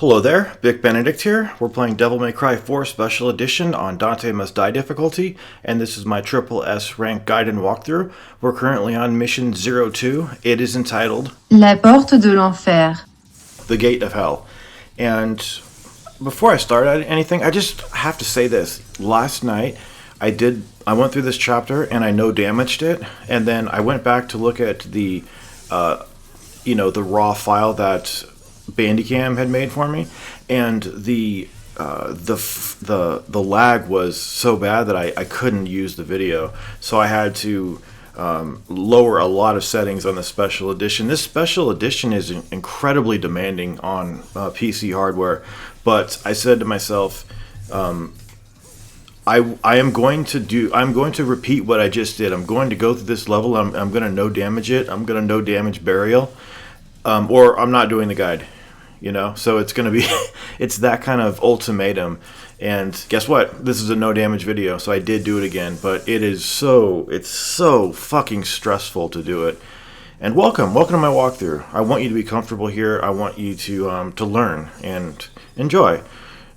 Hello there, Vic Benedict here. We're playing Devil May Cry 4 Special Edition on Dante Must Die difficulty, and this is my SSS-Rank guide and walkthrough. We're currently on Mission 02. It is entitled La Porte de l'Enfer. The Gate of Hell. And before I start anything, I just have to say this. Last night, I went through this chapter and I no-damaged it, and then I went back to look at the raw file that Bandicam had made for me, and the lag was so bad that I couldn't use the video, so I had to lower a lot of settings on the special edition. This special edition is incredibly demanding on PC hardware, but I said to myself, I'm going to repeat what I just did. I'm going to go through this level. I'm going to no damage it. I'm going to no damage burial, or I'm not doing the guide. So it's going to be, it's that kind of ultimatum. And guess what? This is a no damage video, so I did do it again. But it's so fucking stressful to do it. And welcome to my walkthrough. I want you to be comfortable here. I want you to learn and enjoy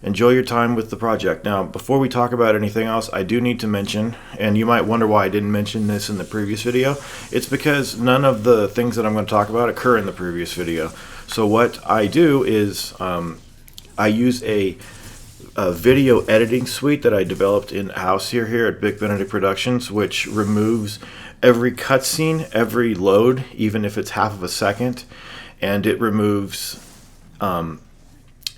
your time with the project. Now, before we talk about anything else, I do need to mention, and you might wonder why I didn't mention this in the previous video. It's because none of the things that I'm going to talk about occur in the previous video. So what I do is I use a video editing suite that I developed in-house here at Vic Benedict Productions, which removes every cutscene, every load, even if it's half of a second, and it removes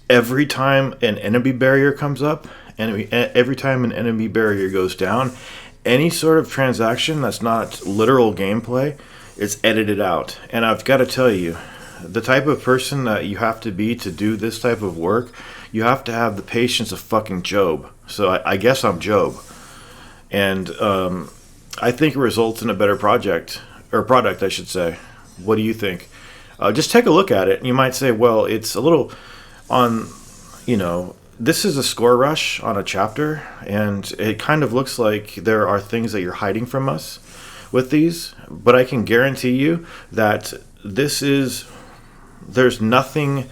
every time an enemy barrier comes up, every time an enemy barrier goes down, any sort of transaction that's not literal gameplay, it's edited out. And I've got to tell you, the type of person that you have to be to do this type of work, you have to have the patience of fucking Job. So I guess I'm Job. And I think it results in a better product, I should say. What do you think? Just take a look at it. You might say, well, it's a little on, this is a score rush on a chapter, and it kind of looks like there are things that you're hiding from us with these, but I can guarantee you that there's nothing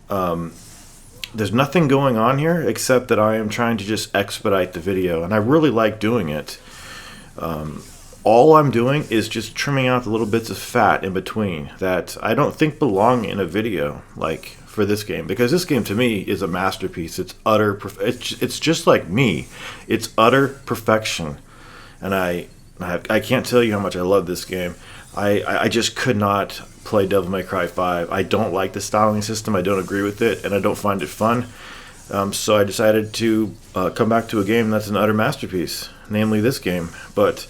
going on here except that I am trying to just expedite the video, and I really like doing it. All I'm doing is just trimming out the little bits of fat in between that I don't think belong in a video like for this game, because this game to me is a masterpiece. It's it's just like me. It's utter perfection, and I can't tell you how much I love this game. I just could not play Devil May Cry 5. I don't like the styling system. I don't agree with it, and I don't find it fun. So I decided to come back to a game that's an utter masterpiece, namely this game. But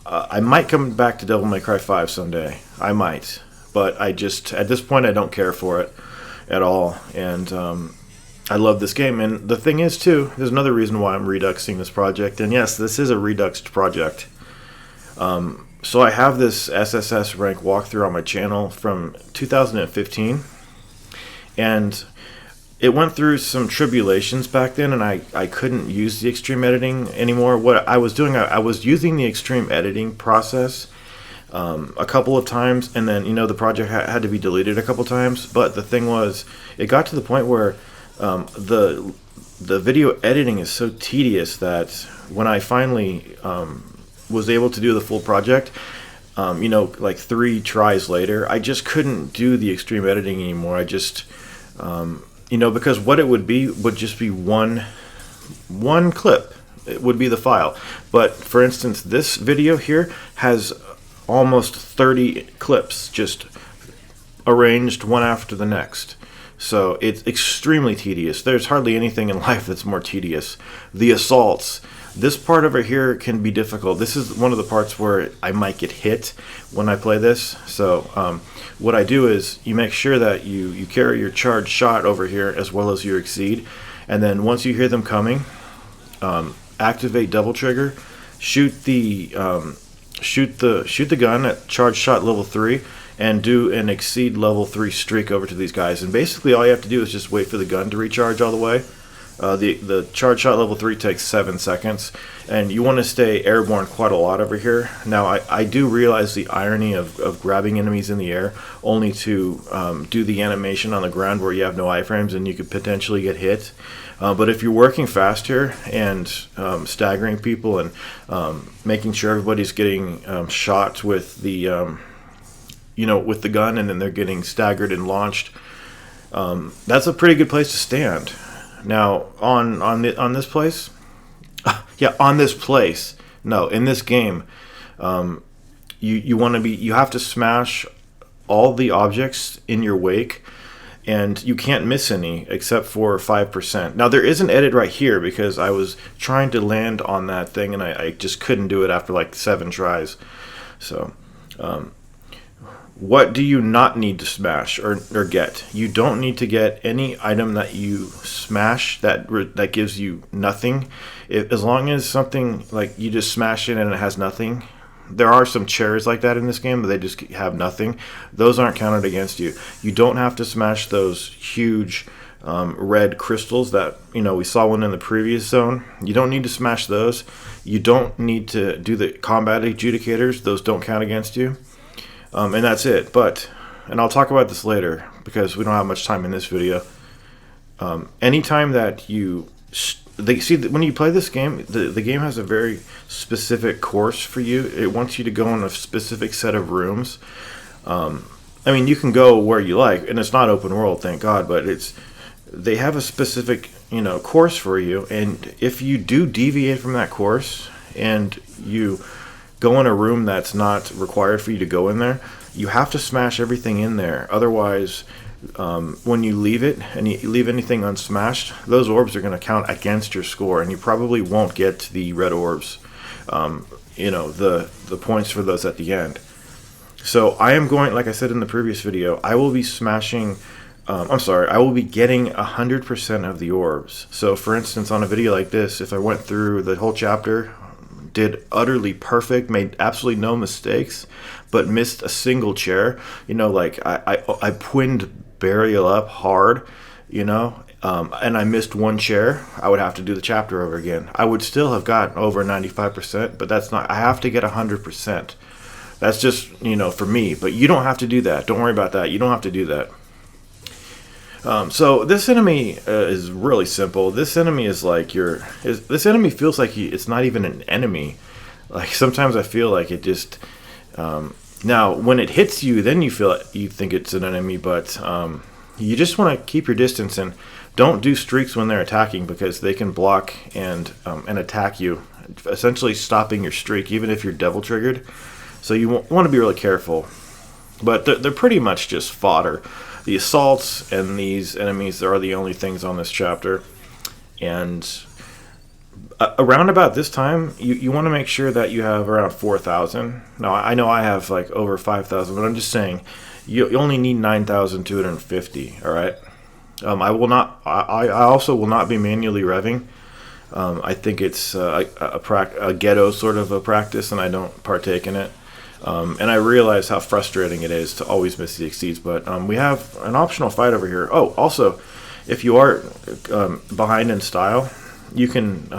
I might come back to Devil May Cry 5 someday. I might. But at this point, I don't care for it at all. And I love this game. And the thing is, too, there's another reason why I'm reduxing this project. And yes, this is a reduxed project. So I have this SSS-Rank walkthrough on my channel from 2015. And it went through some tribulations back then, and I couldn't use the extreme editing anymore. What I was doing, I was using the extreme editing process a couple of times, and then the project had to be deleted a couple times. But the thing was, it got to the point where the video editing is so tedious that when I finally was able to do the full project, like 3 tries later, I just couldn't do the extreme editing anymore. I just because what it would just be one clip. It would be the file. But for instance, this video here has almost 30 clips just arranged one after the next. So it's extremely tedious. There's hardly anything in life that's more tedious. The assaults. This part over here can be difficult. This is one of the parts where I might get hit when I play this. So what I do is you make sure that you carry your charged shot over here as well as your exceed. And then once you hear them coming, activate double trigger, shoot the gun at charged shot level 3, and do an exceed level 3 streak over to these guys. And basically all you have to do is just wait for the gun to recharge all the way. The charge shot level 3 takes 7 seconds, and you want to stay airborne quite a lot over here. Now, I do realize the irony of grabbing enemies in the air only to do the animation on the ground where you have no iframes and you could potentially get hit. But if you're working fast here and staggering people and making sure everybody's getting shot with the with the gun, and then they're getting staggered and launched, that's a pretty good place to stand. Now, on this place, in this game, you have to smash all the objects in your wake, and you can't miss any except for 5%. Now, there is an edit right here because I was trying to land on that thing and I just couldn't do it after like 7 tries. So, what do you not need to smash or get? You don't need to get any item that you smash that gives you nothing. As long as something like you just smash it and it has nothing. There are some chairs like that in this game, but they just have nothing. Those aren't counted against you. You don't have to smash those huge red crystals that we saw one in the previous zone. You don't need to smash those. You don't need to do the combat adjudicators. Those don't count against you. And that's it. And I'll talk about this later because we don't have much time in this video. Anytime that when you play this game, the game has a very specific course for you. It wants you to go in a specific set of rooms. You can go where you like, and it's not open world, thank God, but they have a specific course for you, and if you do deviate from that course and you go in a room that's not required for you to go in there, you have to smash everything in there. Otherwise, when you leave it and you leave anything unsmashed, those orbs are going to count against your score, and you probably won't get the red orbs, the points for those at the end. So I am going, like I said in the previous video, I will be smashing, I will be getting 100% of the orbs. So for instance, on a video like this, if I went through the whole chapter, did utterly perfect, made absolutely no mistakes, but missed a single chair, I pinned burial up hard, and I missed one chair, I would have to do the chapter over again. I would still have gotten over 95%, but that's not, I have to get 100%. That's just, for me, but you don't have to do that. Don't worry about that. You don't have to do that. So this enemy is really simple. This enemy is like this enemy feels like it's not even an enemy. Like sometimes I feel like it just, now when it hits you, then you think it's an enemy, but you just want to keep your distance and don't do streaks when they're attacking, because they can block and attack you, essentially stopping your streak, even if you're devil triggered. So you want to be really careful. But they're pretty much just fodder. The assaults and these enemies are the only things on this chapter. And around about this time, you want to make sure that you have around 4,000. Now, I know I have like over 5,000, but I'm just saying you only need 9,250, all right? I also will not be manually revving. I think it's a ghetto sort of a practice, and I don't partake in it. And I realize how frustrating it is to always miss the exceeds, but we have an optional fight over here. Oh, also, if you are behind in style, you can,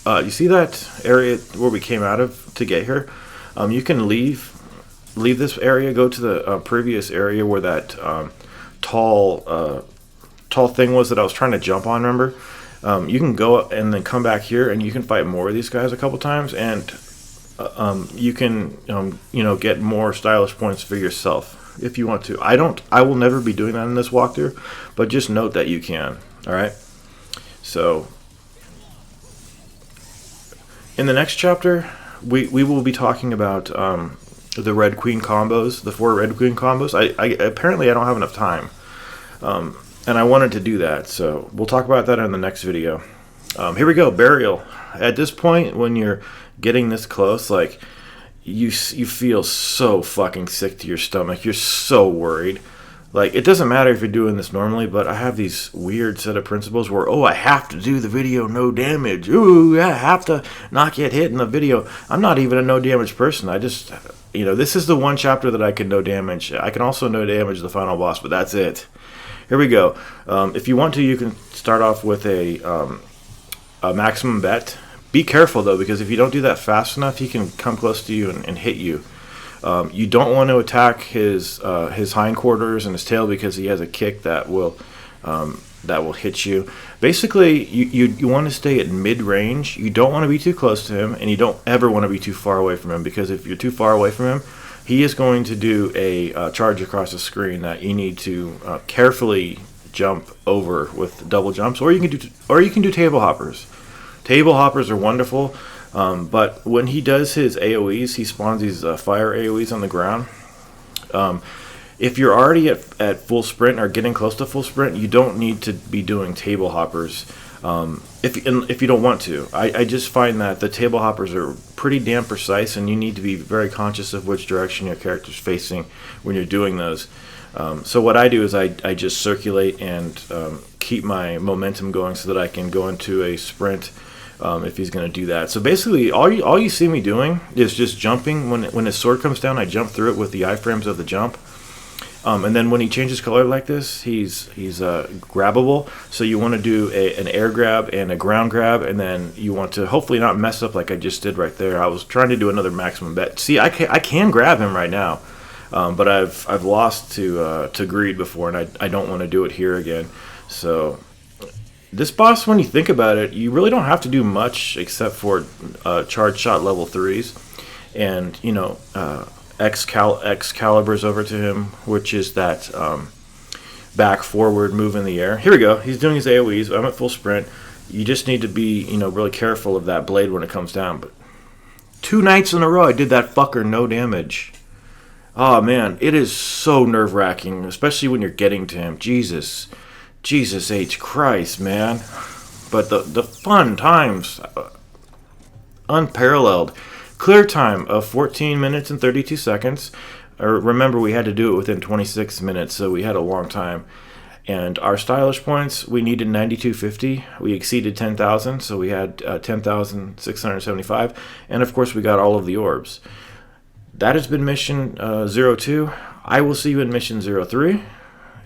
you see that area where we came out of to get here? You can leave this area, go to the previous area where that tall thing was that I was trying to jump on, remember? You can go and then come back here, and you can fight more of these guys a couple times, and you can, get more stylish points for yourself if you want to. I will never be doing that in this walkthrough, but just note that you can. All right. So in the next chapter, we will be talking about the Red Queen combos, the 4 Red Queen combos. I apparently I don't have enough time, and I wanted to do that, so we'll talk about that in the next video. Here we go, burial. At this point, when you're getting this close, like you feel so fucking sick to your stomach. You're so worried. Like, it doesn't matter if you're doing this normally, but I have these weird set of principles where, I have to do the video no damage. Ooh, I have to not get hit in the video. I'm not even a no damage person. I just, this is the one chapter that I can no damage. I can also no damage the final boss, but that's it. Here we go. If you want to, you can start off with a maximum bet. Be careful though, because if you don't do that fast enough, he can come close to you and hit you. You don't want to attack his hindquarters and his tail, because he has a kick that will hit you. Basically, you want to stay at mid-range. You don't want to be too close to him, and you don't ever want to be too far away from him, because if you're too far away from him, he is going to do a charge across the screen that you need to carefully jump over with double jumps, or you can do table hoppers. Table hoppers are wonderful, but when he does his AoEs, he spawns these fire AoEs on the ground. If you're already at full sprint or getting close to full sprint, you don't need to be doing table hoppers if you don't want to. I just find that the table hoppers are pretty damn precise, and you need to be very conscious of which direction your character's facing when you're doing those. So what I do is I just circulate and keep my momentum going so that I can go into a sprint if he's going to do that. So basically, all you see me doing is just jumping. When his sword comes down, I jump through it with the iframes of the jump. And then when he changes color like this, he's grabbable. So you want to do an air grab and a ground grab, and then you want to hopefully not mess up like I just did right there. I was trying to do another maximum bet. See, I can grab him right now, but I've lost to greed before, and I don't want to do it here again. So this boss, when you think about it, you really don't have to do much except for charge shot level 3s, and Excalibur's over to him, which is that back forward move in the air. Here we go. He's doing his AoEs. I'm at full sprint. You just need to be really careful of that blade when it comes down. But 2 nights in a row, I did that fucker no damage. Oh man, it is so nerve-wracking, especially when you're getting to him. Jesus H. Christ, man. But the fun times, unparalleled. Clear time of 14 minutes and 32 seconds. Remember, we had to do it within 26 minutes, so we had a long time. And our stylish points, we needed 9250. We exceeded 10,000, so we had 10,675. And of course, we got all of the orbs. That has been mission 02. I will see you in mission 03.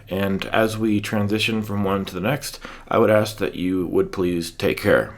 And as we transition from one to the next, I would ask that you would please take care.